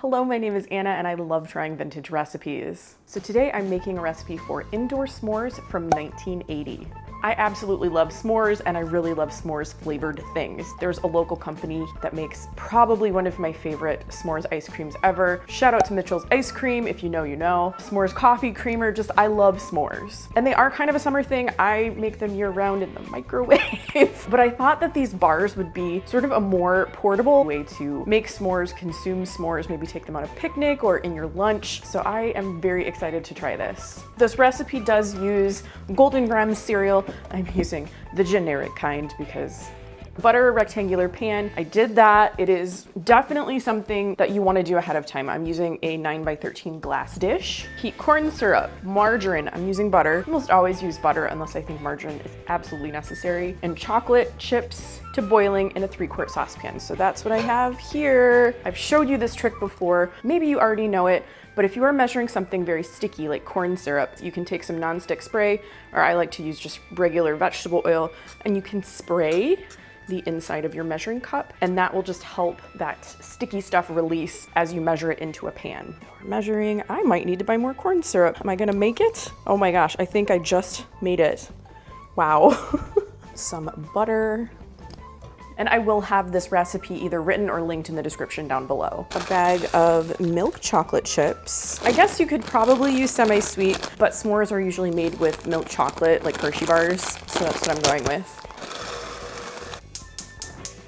Hello, my name is Anna and I love trying vintage recipes. So today I'm making a recipe for indoor s'mores from 1980. I absolutely love s'mores and I really love s'mores flavored things. There's a local company that makes probably one of my favorite s'mores ice creams ever. Shout out to Mitchell's Ice Cream, if you know, you know. S'mores coffee creamer, just I love s'mores. And they are kind of a summer thing. I make them year round in the microwave. But I thought that these bars would be sort of a more portable way to make s'mores, consume s'mores, maybe take them on a picnic or in your lunch. So I am very excited to try this. This recipe does use Golden Graham cereal. I'm using the generic kind because butter a rectangular pan. I did that. It is definitely something that you want to do ahead of time. I'm using a 9x13 glass dish. Heat corn syrup, margarine. I'm using butter. I almost always use butter unless I think margarine is absolutely necessary. And chocolate chips to boiling in a 3-quart saucepan. So that's what I have here. I've showed you this trick before. Maybe you already know it. But if you are measuring something very sticky like corn syrup, you can take some nonstick spray, or I like to use just regular vegetable oil, and you can spray the inside of your measuring cup, and that will just help that sticky stuff release as you measure it into a pan. We're measuring, I might need to buy more corn syrup. Am I gonna make it? Oh my gosh, I think I just made it. Wow. Some butter. And I will have this recipe either written or linked in the description down below. A bag of milk chocolate chips. I guess you could probably use semi-sweet, but s'mores are usually made with milk chocolate, like Hershey bars. So that's what I'm going with.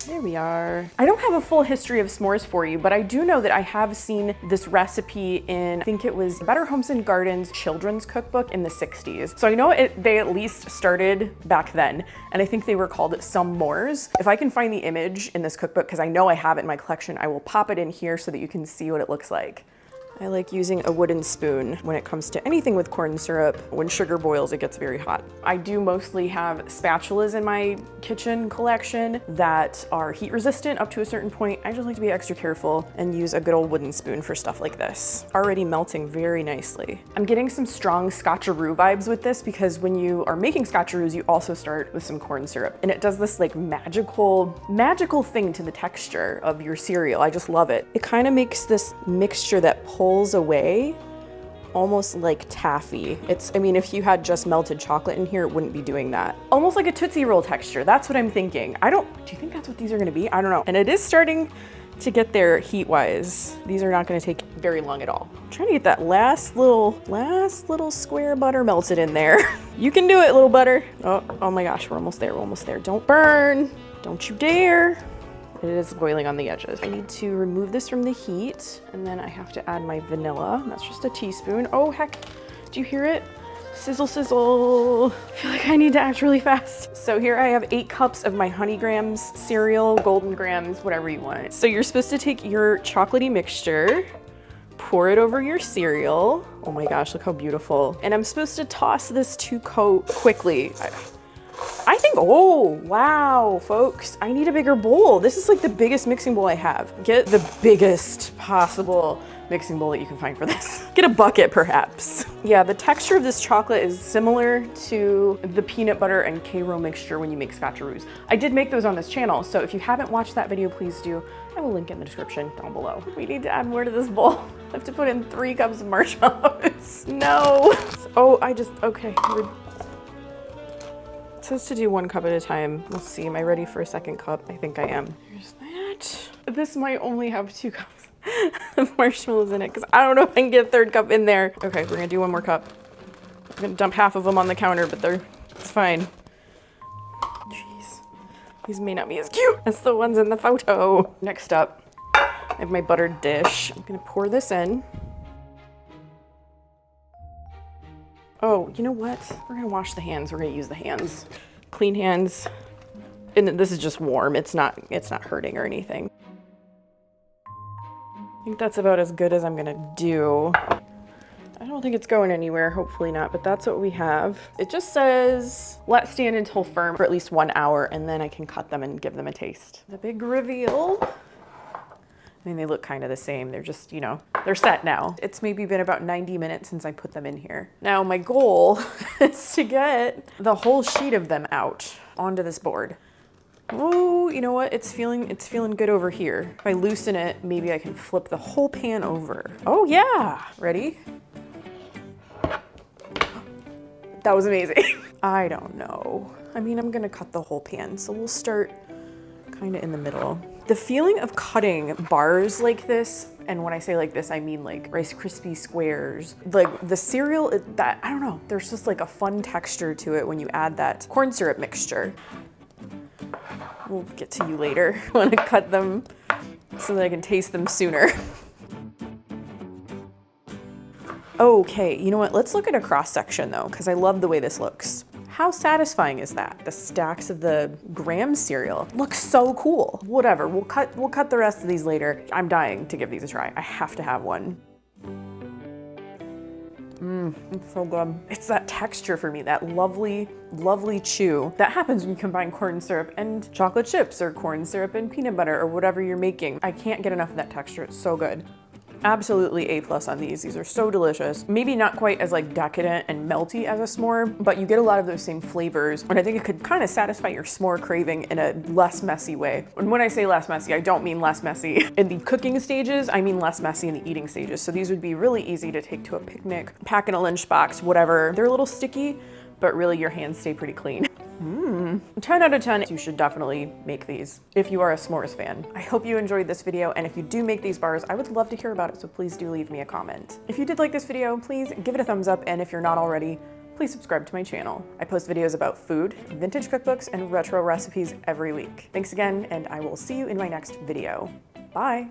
There we are. I don't have a full history of s'mores for you, but I do know that I have seen this recipe in, I think it was Better Homes and Gardens children's cookbook in the 60s. So I know they at least started back then, and I think they were called Some Mores. If I can find the image in this cookbook, because I know I have it in my collection, I will pop it in here so that you can see what it looks like. I like using a wooden spoon when it comes to anything with corn syrup. When sugar boils, it gets very hot. I do mostly have spatulas in my kitchen collection that are heat resistant up to a certain point. I just like to be extra careful and use a good old wooden spoon for stuff like this. Already melting very nicely. I'm getting some strong scotcheroo vibes with this because when you are making scotcheroos, you also start with some corn syrup. And it does this like magical thing to the texture of your cereal. I just love it. It kind of makes this mixture that pulls away almost like taffy. I mean, if you had just melted chocolate in here, it wouldn't be doing that. Almost like a Tootsie Roll texture. That's what I'm thinking. Do you think that's what these are gonna be? I don't know. And it is starting to get there heat-wise. These are not gonna take very long at all. I'm trying to get that last little square butter melted in there. You can do it, little butter. Oh my gosh, we're almost there, Don't burn, don't you dare. It is boiling on the edges. I need to remove this from the heat, and then I have to add my vanilla. That's just a teaspoon. Oh heck, do you hear it? Sizzle, sizzle. I feel like I need to act really fast. So here I have 8 cups of my Honey Grams cereal, Golden Grams, whatever you want. So you're supposed to take your chocolatey mixture, pour it over your cereal. Oh my gosh, look how beautiful. And I'm supposed to toss this to coat quickly. I think, oh, wow, folks, I need a bigger bowl. This is like the biggest mixing bowl I have. Get the biggest possible mixing bowl that you can find for this. Get a bucket, perhaps. Yeah, the texture of this chocolate is similar to the peanut butter and Karo mixture when you make scotcheroos. I did make those on this channel, so if you haven't watched that video, please do. I will link in the description down below. We need to add more to this bowl. I have to put in 3 cups of marshmallows. No. Oh, okay. It says to do 1 cup at a time. Let's see, am I ready for a 2nd cup? I think I am. Here's that. This might only have 2 cups of marshmallows in it because I don't know if I can get a 3rd cup in there. Okay, we're gonna do 1 more cup. I'm gonna dump half of them on the counter, but it's fine. Jeez, these may not be as cute as the ones in the photo. Next up, I have my buttered dish. I'm gonna pour this in. Oh, you know what? We're gonna wash the hands. We're gonna use the hands. Clean hands. And this is just warm. It's not hurting or anything. I think that's about as good as I'm gonna do. I don't think it's going anywhere, hopefully not, but that's what we have. It just says, let stand until firm for at least 1 hour, and then I can cut them and give them a taste. The big reveal. I mean, they look kind of the same. They're just, you know, they're set now. It's maybe been about 90 minutes since I put them in here. Now my goal is to get the whole sheet of them out onto this board. Oh, you know what? It's feeling good over here. If I loosen it, maybe I can flip the whole pan over. Oh yeah, ready? That was amazing. I don't know. I mean, I'm gonna cut the whole pan, so we'll start kind of in the middle. The feeling of cutting bars like this, and when I say like this, I mean like Rice Krispie squares, like the cereal, that, I don't know, there's just like a fun texture to it when you add that corn syrup mixture. We'll get to you later. I want to cut them so that I can taste them sooner. Okay, you know what? Let's look at a cross section though, because I love the way this looks. How satisfying is that? The stacks of the graham cereal looks so cool. Whatever, we'll cut the rest of these later. I'm dying to give these a try. I have to have one. It's so good. It's that texture for me, that lovely, lovely chew. That happens when you combine corn syrup and chocolate chips or corn syrup and peanut butter or whatever you're making. I can't get enough of that texture. It's so good. Absolutely A+ on these. These are so delicious. Maybe not quite as like decadent and melty as a s'more, but you get a lot of those same flavors. And I think it could kind of satisfy your s'more craving in a less messy way. And when I say less messy, I don't mean less messy in the cooking stages, I mean less messy in the eating stages. So these would be really easy to take to a picnic, pack in a lunchbox, whatever. They're a little sticky, but really your hands stay pretty clean. 10 out of 10, you should definitely make these if you are a s'mores fan. I hope you enjoyed this video, and if you do make these bars, I would love to hear about it, so please do leave me a comment. If you did like this video, please give it a thumbs up, and if you're not already, please subscribe to my channel. I post videos about food, vintage cookbooks, and retro recipes every week. Thanks again, and I will see you in my next video. Bye!